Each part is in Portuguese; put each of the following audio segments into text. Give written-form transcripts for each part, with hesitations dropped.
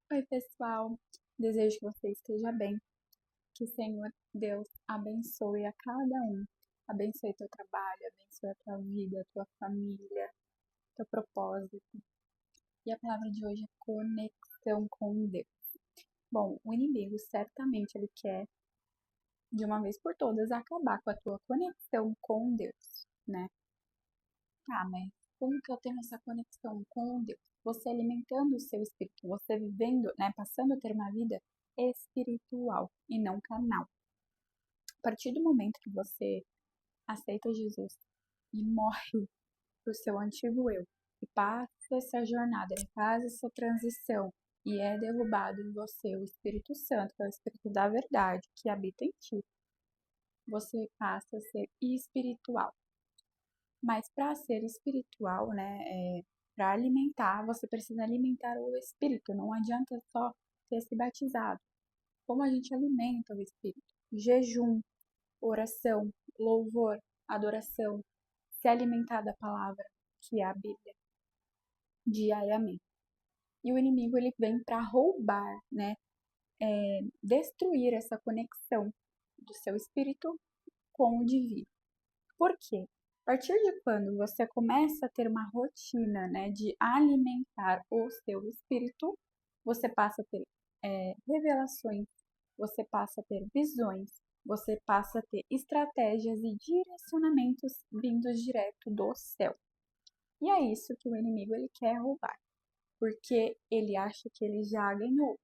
Oi, pessoal. Desejo que você esteja bem. Que o Senhor Deus abençoe a cada um. Abençoe teu trabalho, abençoe a tua vida, a tua família, teu propósito. E a palavra de hoje é conexão com Deus. Bom, o inimigo certamente ele quer, de uma vez por todas, acabar com a tua conexão com Deus, né? Ah, mas como que eu tenho essa conexão com Deus? Você alimentando o seu espírito, você vivendo, né, passando a ter uma vida espiritual e não carnal. A partir do momento que você aceita Jesus e morre para o seu antigo eu, e passa essa jornada, ele faz essa transição e é derrubado em você o Espírito Santo, que é o Espírito da verdade que habita em ti, você passa a ser espiritual. Mas para ser espiritual, né, para alimentar, você precisa alimentar o espírito. Não adianta só ter se batizado. Como a gente alimenta o espírito? Jejum, oração, louvor, adoração, se alimentar da palavra, que é a Bíblia, diariamente. E o inimigo ele vem para roubar, né, destruir essa conexão do seu espírito com o divino. Por quê? A partir de quando você começa a ter uma rotina, né, de alimentar o seu espírito, você passa a ter revelações, você passa a ter visões, você passa a ter estratégias e direcionamentos vindos direto do céu. E é isso que o inimigo ele quer roubar, porque ele acha que ele já ganhou.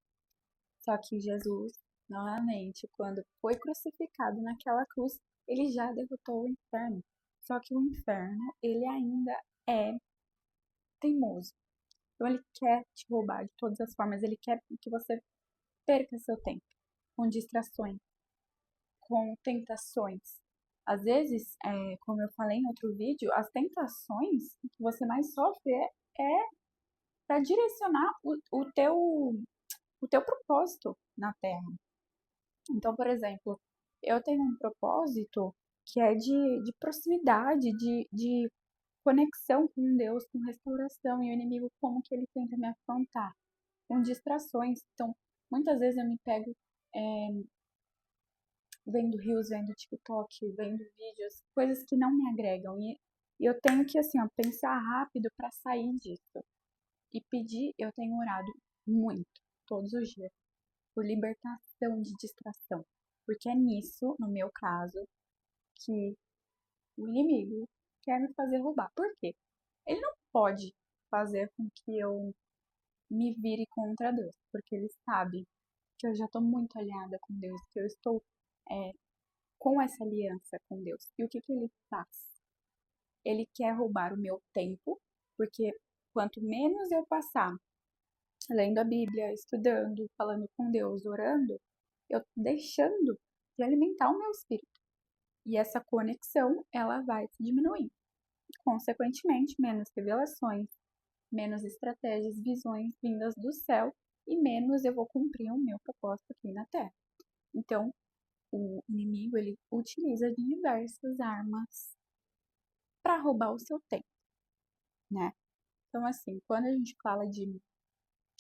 Só que Jesus, novamente, quando foi crucificado naquela cruz, ele já derrotou o inferno. Só que o inferno, ele ainda é teimoso. Então ele quer te roubar de todas as formas, ele quer que você perca seu tempo com distrações, com tentações. Às vezes, como eu falei em outro vídeo, as tentações que você mais sofre é para direcionar o teu propósito na Terra. Então, por exemplo, eu tenho um propósito que é de proximidade, de conexão com Deus, com restauração, e o inimigo, como que ele tenta me afrontar? Com distrações. Então, muitas vezes eu me pego vendo reels, vendo TikTok, vendo vídeos, coisas que não me agregam. E eu tenho que, assim, ó, pensar rápido para sair disso. E pedir, eu tenho orado muito, todos os dias, por libertação de distração. Porque é nisso, no meu caso, que o inimigo quer me fazer roubar. Por quê? Ele não pode fazer com que eu me vire contra Deus, porque ele sabe que eu já estou muito alinhada com Deus, que eu estou é, com essa aliança com Deus. E o que, que ele faz? Ele quer roubar o meu tempo, porque quanto menos eu passar lendo a Bíblia, estudando, falando com Deus, orando, eu tô deixando de alimentar o meu espírito. E essa conexão, ela vai diminuindo. Consequentemente, menos revelações, menos estratégias, visões vindas do céu e menos eu vou cumprir o meu propósito aqui na Terra. Então, o inimigo, ele utiliza diversas armas para roubar o seu tempo, né? Então, assim, quando a gente fala de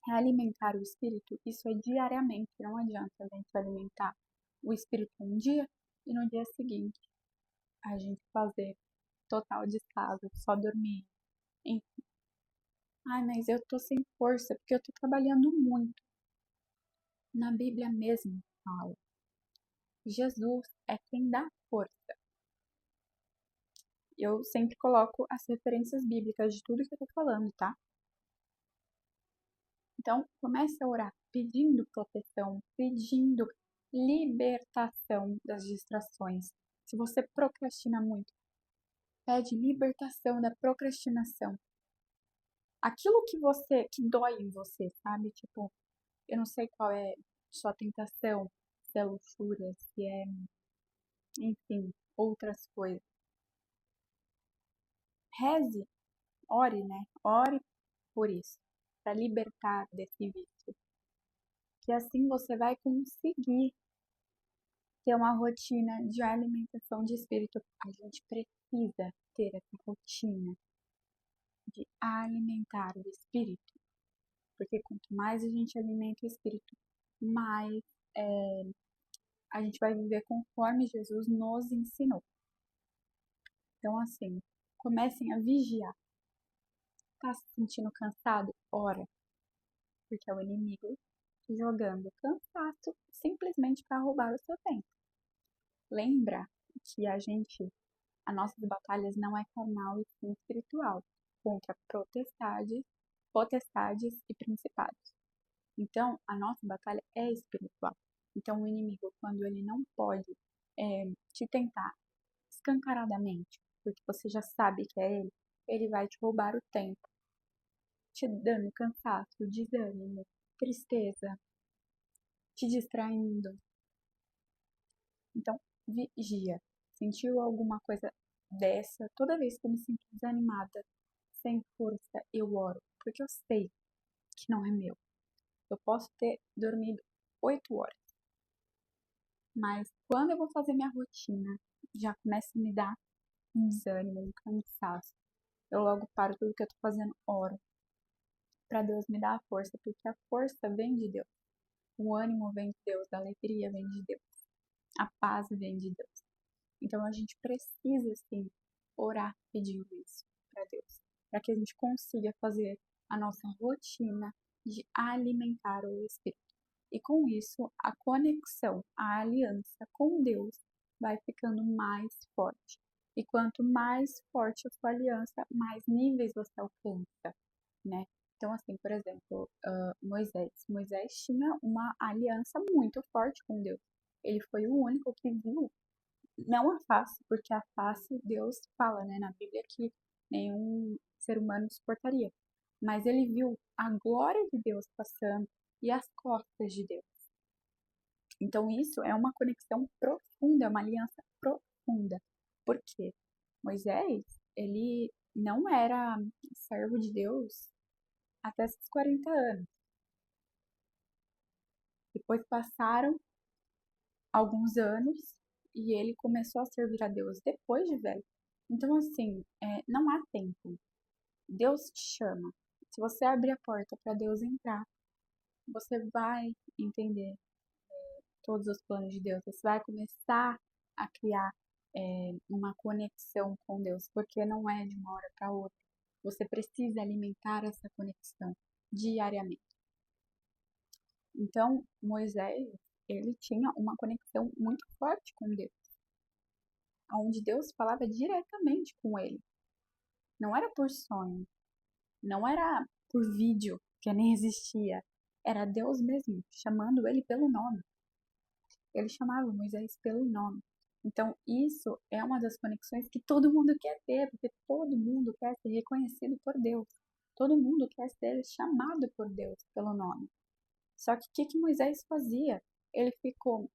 alimentar o espírito, isso é diariamente, não adianta a gente alimentar o espírito um dia e no dia seguinte a gente fazer total descaso, só dormir. Enfim. Ai, mas eu tô sem força porque eu tô trabalhando muito. Na Bíblia mesmo fala. Jesus é quem dá força. Eu sempre coloco as referências bíblicas de tudo que eu tô falando, tá? Então, comece a orar pedindo proteção, pedindo libertação das distrações. Se você procrastina muito, pede libertação da procrastinação. Aquilo que dói em você, sabe? Tipo, eu não sei qual é sua tentação, se é luxúria, se é, enfim, outras coisas. Reze, ore, né? Ore por isso, para libertar desse vício. Que assim você vai conseguir ter uma rotina de alimentação de espírito. A gente precisa ter essa rotina de alimentar o espírito. Porque quanto mais a gente alimenta o espírito, mais a gente vai viver conforme Jesus nos ensinou. Então, assim, comecem a vigiar. Tá se sentindo cansado? Ora, porque é o inimigo jogando cansaço simplesmente para roubar o seu tempo. Lembra que as nossas batalhas não é carnal e sim espiritual, contra potestades e principados. Então, a nossa batalha é espiritual. Então, o inimigo, quando ele não pode te tentar escancaradamente, porque você já sabe que é ele vai te roubar o tempo, te dando cansaço, desânimo, tristeza, te distraindo. Então, vigia. Sentiu alguma coisa dessa? Toda vez que eu me sinto desanimada, sem força, eu oro, porque eu sei que não é meu. Eu posso ter dormido 8 horas, mas quando eu vou fazer minha rotina, já começa a me dar um desânimo, um cansaço. Eu logo paro tudo que eu tô fazendo, oro, para Deus me dar a força, porque a força vem de Deus. O ânimo vem de Deus, a alegria vem de Deus, a paz vem de Deus. Então a gente precisa sim orar pedindo isso para Deus, para que a gente consiga fazer a nossa rotina de alimentar o Espírito. E com isso, a conexão, a aliança com Deus vai ficando mais forte. E quanto mais forte a sua aliança, mais níveis você alcança, né? Então, assim, por exemplo, Moisés tinha uma aliança muito forte com Deus. Ele foi o único que viu, não a face, porque a face Deus fala, né, na Bíblia que nenhum ser humano suportaria. Mas ele viu a glória de Deus passando e as costas de Deus. Então, isso é uma conexão profunda, é uma aliança profunda. Por quê? Moisés, ele não era servo de Deus até esses 40 anos. Depois passaram alguns anos e ele começou a servir a Deus depois de velho. Então, assim, não há tempo. Deus te chama. Se você abrir a porta para Deus entrar, você vai entender todos os planos de Deus. Você vai começar a criar uma conexão com Deus, porque não é de uma hora para outra. Você precisa alimentar essa conexão diariamente. Então, Moisés, ele tinha uma conexão muito forte com Deus, onde Deus falava diretamente com ele. Não era por sonho, não era por vídeo, que nem existia. Era Deus mesmo chamando ele pelo nome. Ele chamava Moisés pelo nome. Então, isso é uma das conexões que todo mundo quer ter, porque todo mundo quer ser reconhecido por Deus. Todo mundo quer ser chamado por Deus pelo nome. Só que o que Moisés fazia? Ele ficou,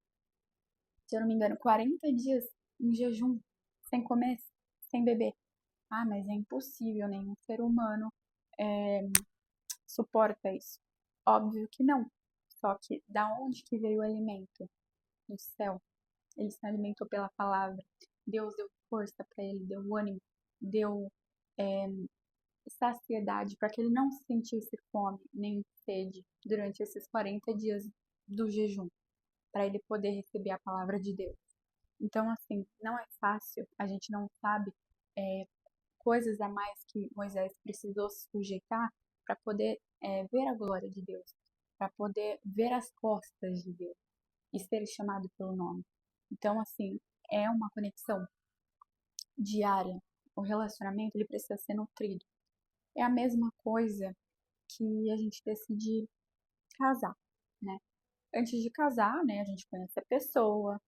se eu não me engano, 40 dias em jejum, sem comer, sem beber. Ah, mas é impossível, nenhum ser humano suporta isso. Óbvio que não. Só que da onde que veio o alimento? Do céu. Ele se alimentou pela palavra. Deus deu força para ele, deu ânimo, deu saciedade para que ele não sentisse fome nem sede durante esses 40 dias do jejum, para ele poder receber a palavra de Deus. Então, assim, não é fácil, a gente não sabe coisas a mais que Moisés precisou se sujeitar para poder ver a glória de Deus, para poder ver as costas de Deus e ser chamado pelo nome. Então, assim, é uma conexão diária. O relacionamento ele precisa ser nutrido. É a mesma coisa que a gente decidir casar, né? Antes de casar, né, a gente conhece a pessoa,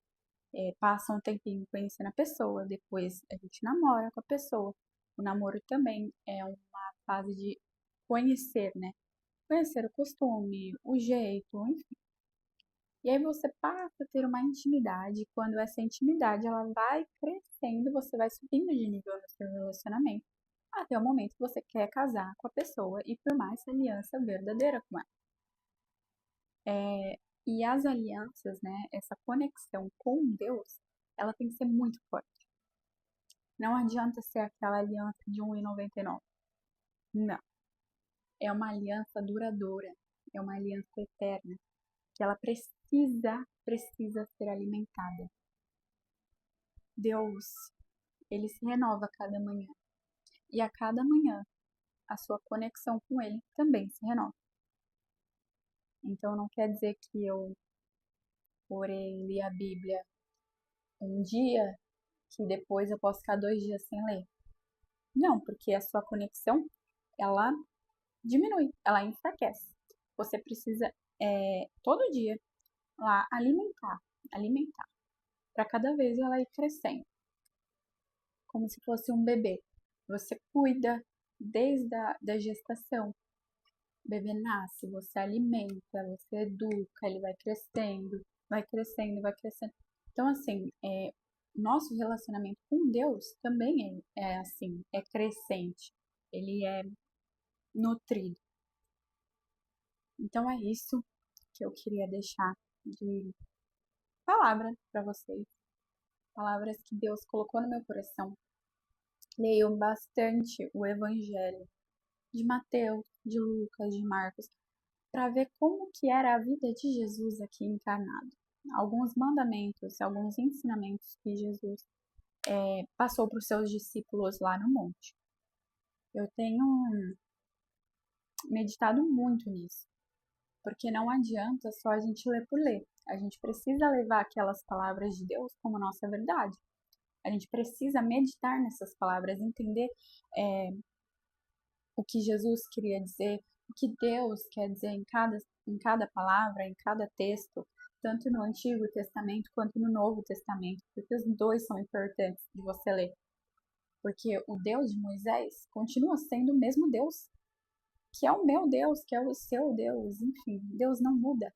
passa um tempinho conhecendo a pessoa, depois a gente namora com a pessoa. O namoro também é uma fase de conhecer, né? Conhecer o costume, o jeito, enfim. E aí você passa a ter uma intimidade, e quando essa intimidade ela vai crescendo, você vai subindo de nível no seu relacionamento, até o momento que você quer casar com a pessoa e firmar essa aliança verdadeira com ela. E as alianças, né, essa conexão com Deus, ela tem que ser muito forte. Não adianta ser aquela aliança de 1,99. Não. é uma aliança duradoura, é uma aliança eterna, que ela precisa ser alimentada. Deus, ele se renova a cada manhã, e a cada manhã a sua conexão com ele também se renova. Então não quer dizer que eu orei, li a Bíblia um dia, que depois eu posso ficar 2 dias sem ler. Não, porque a sua conexão, ela diminui, ela enfraquece. Você precisa todo dia lá alimentar, para cada vez ela ir crescendo, como se fosse um bebê. Você cuida desde da gestação. O bebê nasce, você alimenta, você educa, ele vai crescendo, vai crescendo, vai crescendo. Então, assim, nosso relacionamento com Deus também é assim, é crescente, ele é nutrido. Então, é isso que eu queria deixar de palavra para vocês. Palavras que Deus colocou no meu coração. Leiam bastante o Evangelho de Mateus, de Lucas, de Marcos, para ver como que era a vida de Jesus aqui encarnado. Alguns mandamentos, alguns ensinamentos que Jesus passou para os seus discípulos lá no monte. Eu tenho meditado muito nisso, porque não adianta só a gente ler por ler. A gente precisa levar aquelas palavras de Deus como nossa verdade. A gente precisa meditar nessas palavras, entender o que Jesus queria dizer, o que Deus quer dizer em cada palavra, em cada texto, tanto no Antigo Testamento quanto no Novo Testamento, porque os dois são importantes de você ler. Porque o Deus de Moisés continua sendo o mesmo Deus, que é o meu Deus, que é o seu Deus, enfim, Deus não muda.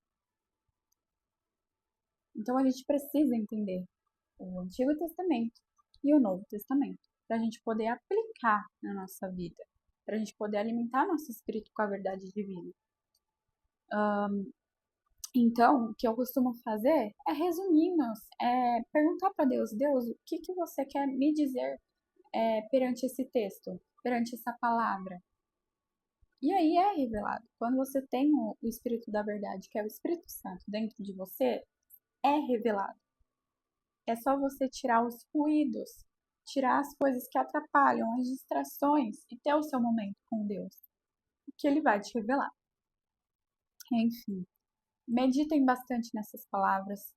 Então a gente precisa entender o Antigo Testamento e o Novo Testamento, para a gente poder aplicar na nossa vida, para a gente poder alimentar nosso espírito com a verdade divina. Então, o que eu costumo fazer é resumir-nos, perguntar para Deus, Deus, o que você quer me dizer perante esse texto, perante essa palavra? E aí é revelado. Quando você tem o Espírito da Verdade, que é o Espírito Santo, dentro de você, é revelado. É só você tirar os ruídos, tirar as coisas que atrapalham, as distrações e ter o seu momento com Deus, que Ele vai te revelar. Enfim, meditem bastante nessas palavras.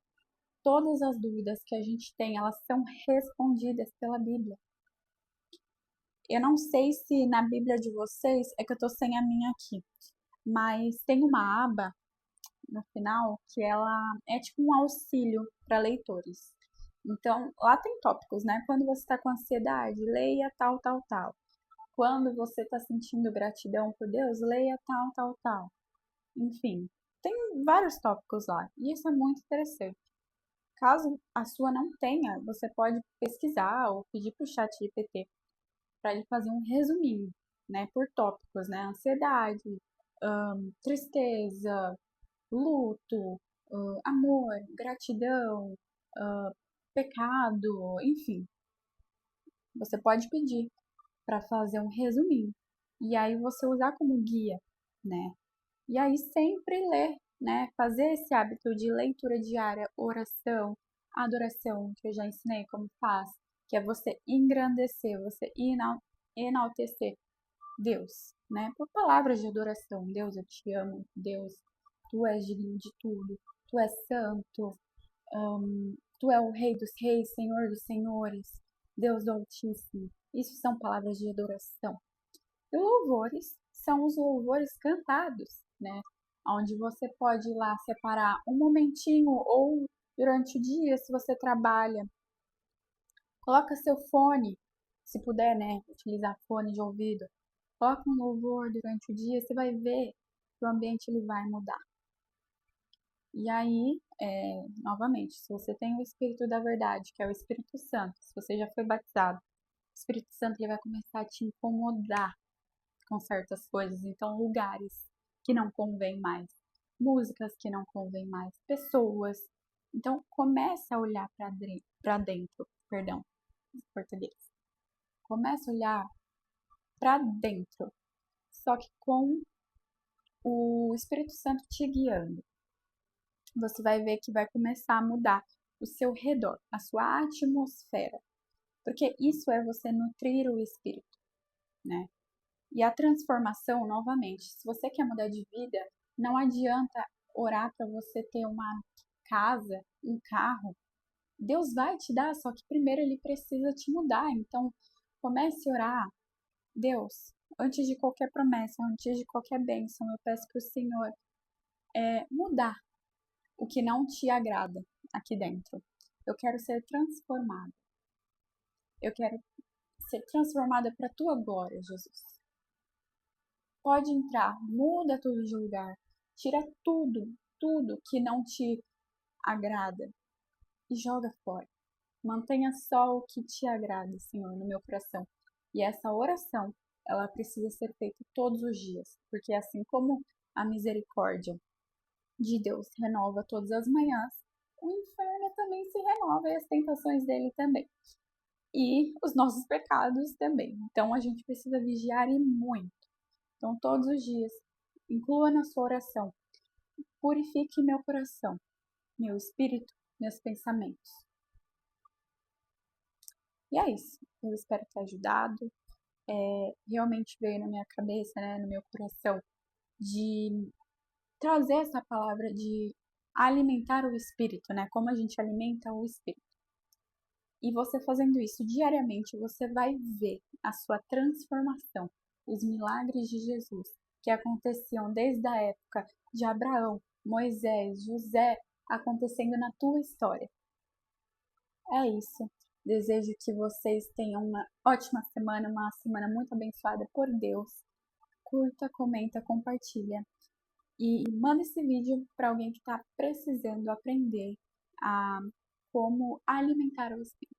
Todas as dúvidas que a gente tem, elas são respondidas pela Bíblia. Eu não sei se na Bíblia de vocês, é que eu tô sem a minha aqui, mas tem uma aba no final que ela é tipo um auxílio para leitores. Então, lá tem tópicos, né? Quando você está com ansiedade, leia tal, tal, tal. Quando você está sentindo gratidão por Deus, leia tal, tal, tal. Enfim, tem vários tópicos lá. E isso é muito interessante. Caso a sua não tenha, você pode pesquisar ou pedir para o chat GPT para ele fazer um resuminho, né? Por tópicos, né? Ansiedade, tristeza, luto, amor, gratidão, pecado, enfim. Você pode pedir para fazer um resuminho. E aí você usar como guia, né? E aí sempre ler, né? Fazer esse hábito de leitura diária, oração, adoração, que eu já ensinei como faz, que é você engrandecer, você enaltecer Deus, né? Por palavras de adoração. Deus, eu te amo. Deus, tu és digno de tudo. Tu és santo. Tu é o Rei dos Reis, Senhor dos Senhores. Deus do Altíssimo. Isso são palavras de adoração. E louvores são os louvores cantados, né? Onde você pode ir lá separar um momentinho ou durante o dia, se você trabalha. Coloca seu fone, se puder, né? Utilizar fone de ouvido. Coloca um louvor durante o dia, você vai ver que o ambiente ele vai mudar. E aí, novamente, se você tem o Espírito da Verdade, que é o Espírito Santo, se você já foi batizado, o Espírito Santo ele vai começar a te incomodar com certas coisas. Então, lugares que não convém mais, músicas que não convém mais, pessoas. Então, comece a olhar para dentro, perdão, em português. Comece a olhar para dentro, só que com o Espírito Santo te guiando, você vai ver que vai começar a mudar o seu redor, a sua atmosfera. Porque isso é você nutrir o espírito, né? E a transformação, novamente, se você quer mudar de vida, não adianta orar para você ter uma casa, um carro. Deus vai te dar, só que primeiro ele precisa te mudar. Então, comece a orar. Deus, antes de qualquer promessa, antes de qualquer bênção, eu peço para o Senhor mudar o que não te agrada aqui dentro. Eu quero ser transformada. Eu quero ser transformada para a tua glória, Jesus. Pode entrar, muda tudo de lugar, tira tudo que não te agrada e joga fora. Mantenha só o que te agrada, Senhor, no meu coração. E essa oração, ela precisa ser feita todos os dias, porque assim como a misericórdia de Deus renova todas as manhãs, o inferno também se renova e as tentações dele também. E os nossos pecados também. Então a gente precisa vigiar e muito. Então todos os dias, inclua na sua oração, purifique meu coração, meu espírito, meus pensamentos. E é isso. Eu espero ter ajudado. Realmente veio na minha cabeça, né, no meu coração, de trazer essa palavra de alimentar o espírito, né? Como a gente alimenta o espírito. E você fazendo isso diariamente, você vai ver a sua transformação, os milagres de Jesus que aconteciam desde a época de Abraão, Moisés, José, acontecendo na tua história. É isso. Desejo que vocês tenham uma ótima semana, uma semana muito abençoada por Deus. Curta, comenta, compartilha. E manda esse vídeo para alguém que está precisando aprender a como alimentar o espírito.